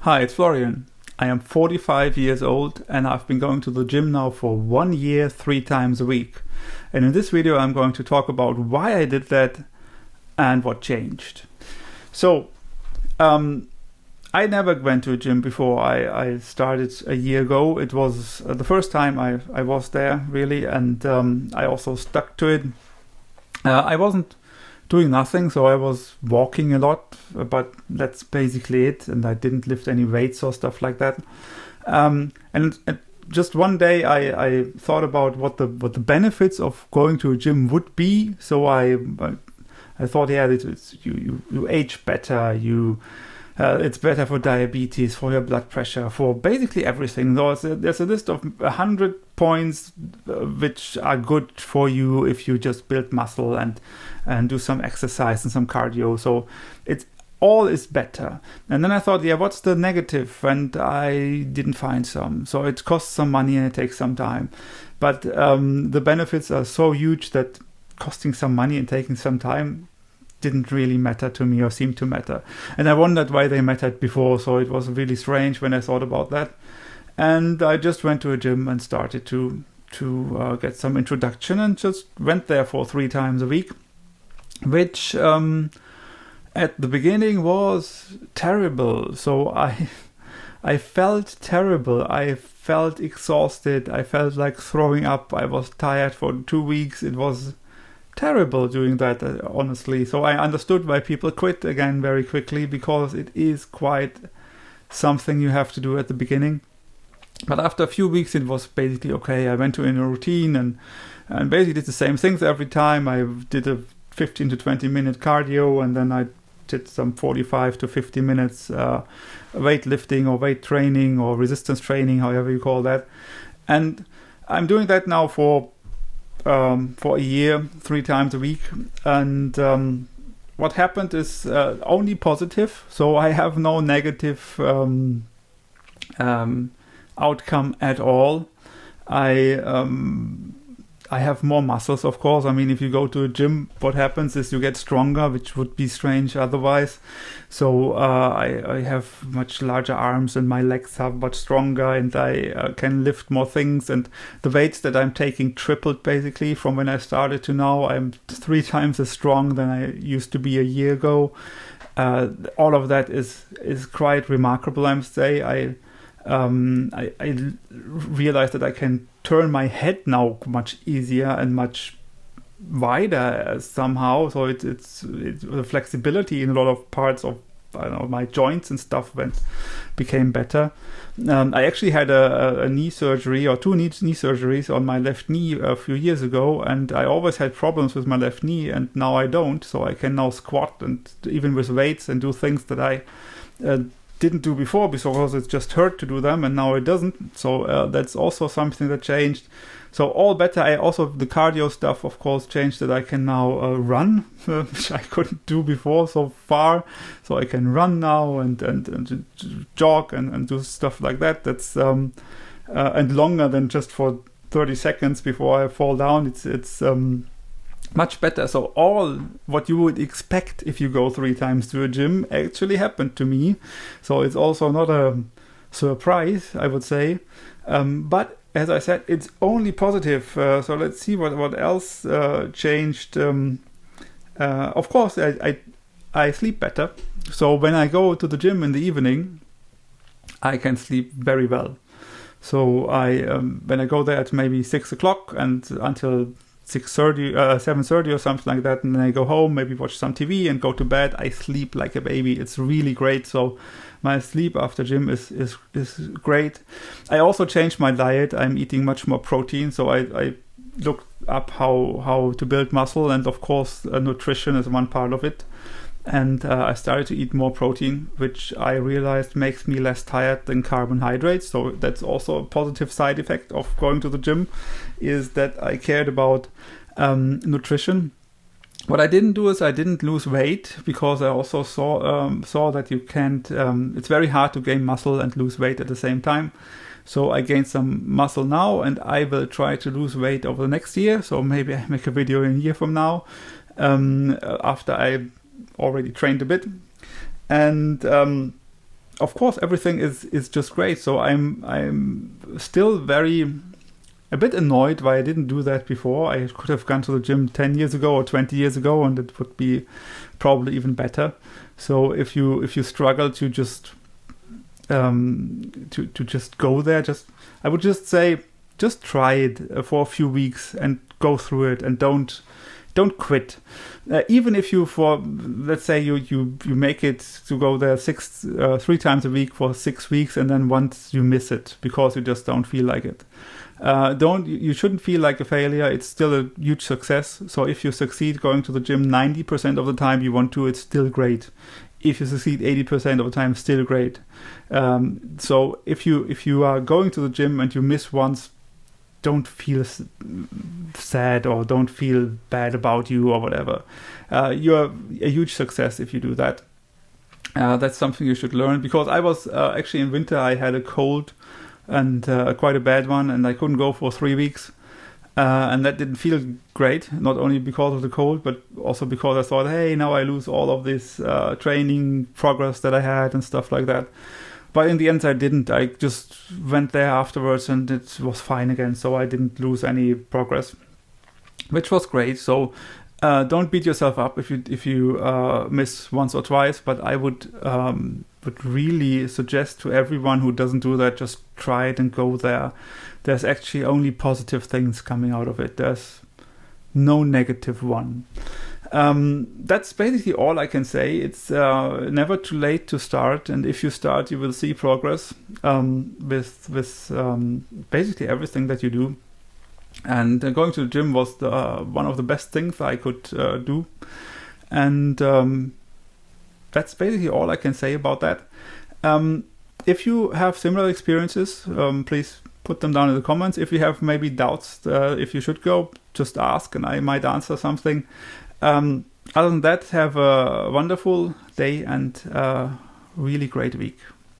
Hi, it's Florian. I am 45 years old and I've been going to the gym now for 1 year, 3 times a week. And in this video I'm going to talk about why I did that and what changed. So, I never went to a gym before. I started a year ago. It was the first time I was there, really, and I also stuck to it. I wasn't doing nothing, so I was walking a lot, but that's basically it, and I didn't lift any weights or stuff like that. And just one day I thought about what the benefits of going to a gym would be. So I thought, yeah, you age better, it's better for diabetes, for your blood pressure, for basically everything. There's a list of 100 points which are good for you if you just build muscle and do some exercise and some cardio. So it's all is better. And then I thought, yeah, what's the negative? And I didn't find some. So it costs some money and it takes some time. But the benefits are so huge that costing some money and taking some time didn't really matter to me or seem to matter. And I wondered why they mattered before. So it was really strange when I thought about that. And I just went to a gym and started to get some introduction and just went there for 3 times a week, which at the beginning was terrible. So I felt terrible. I felt exhausted. I felt like throwing up. I was tired for 2 weeks. It was terrible doing that, honestly. So I understood why people quit again very quickly, because it is quite something you have to do at the beginning. But after a few weeks, it was basically okay. I went in a routine and basically did the same things every time. I did a 15 to 20 minute cardio, and then I did some 45 to 50 minutes weightlifting or weight training or resistance training, however you call that. And I'm doing that now for a year, 3 times a week. And what happened is only positive. So I have no negative outcome at all. I have more muscles, of course. I mean, if you go to a gym, what happens is you get stronger, which would be strange otherwise. So I have much larger arms and my legs are much stronger, and I can lift more things. And the weights that I'm taking tripled basically from when I started to now. I'm 3 times as strong than I used to be a year ago. All of that is quite remarkable, I must say. I realized that I can turn my head now much easier and much wider somehow. So it's the flexibility in a lot of parts of my joints and stuff became better. I actually had a knee surgery or 2 knee surgeries on my left knee a few years ago, and I always had problems with my left knee, and now I don't. So I can now squat and even with weights and do things that I didn't do before because it just hurt to do them, and now it doesn't. So that's also something that changed. So all better. The cardio stuff, of course, changed, that I can now run, which I couldn't do before so far. So I can run now and jog and do stuff like that. That's and longer than just for 30 seconds before I fall down. It's much better. So all what you would expect if you go 3 times to a gym actually happened to me. So it's also not a surprise, I would say. But as I said, it's only positive. So let's see what else changed. Of course, I sleep better. So when I go to the gym in the evening, I can sleep very well. So when I go there at maybe 6 o'clock and until 7:30 or something like that, and then I go home, maybe watch some TV and go to bed, I sleep like a baby. It's really great. So my sleep after gym is great. I also changed my diet. I'm eating much more protein. So I looked up how to build muscle, and of course nutrition is one part of it. And I started to eat more protein, which I realized makes me less tired than carbohydrates. So that's also a positive side effect of going to the gym, is that I cared about nutrition. What I didn't do is I didn't lose weight, because I also saw that you can't. It's very hard to gain muscle and lose weight at the same time. So I gained some muscle now, and I will try to lose weight over the next year. So maybe I make a video in a year from now, after I already trained a bit. And of course, everything is just great. So I'm still a bit annoyed why I didn't do that before. I could have gone to the gym 10 years ago or 20 years ago, and it would be probably even better. So if you struggle to just to just go there, I would just say, just try it for a few weeks and go through it, and don't quit. Even if you, let's say you make it to go there 3 times a week for 6 weeks, and then once you miss it because you just don't feel like it. You shouldn't feel like a failure. It's still a huge success. So if you succeed going to the gym 90% of the time you want to, it's still great. If you succeed 80% of the time, still great. So if you are going to the gym and you miss once, don't feel sad or don't feel bad about you or whatever. You're a huge success if you do that. That's something you should learn, because I was actually in winter, I had a cold, and quite a bad one, and I couldn't go for 3 weeks. And that didn't feel great, not only because of the cold, but also because I thought, hey, now I lose all of this training progress that I had and stuff like that. But in the end, I didn't. I just went there afterwards and it was fine again. So I didn't lose any progress, which was great. So don't beat yourself up if you miss once or twice. But I would really suggest to everyone who doesn't do that, just try it and go there. There's actually only positive things coming out of it. There's no negative one. That's basically all I can say. It's never too late to start, and if you start, you will see progress with basically everything that you do. And going to the gym was one of the best things I could do, and that's basically all I can say about that. If you have similar experiences, please put them down in the comments. If you have maybe doubts if you should go, just ask and I might answer something. Other than that, have a wonderful day and a really great week.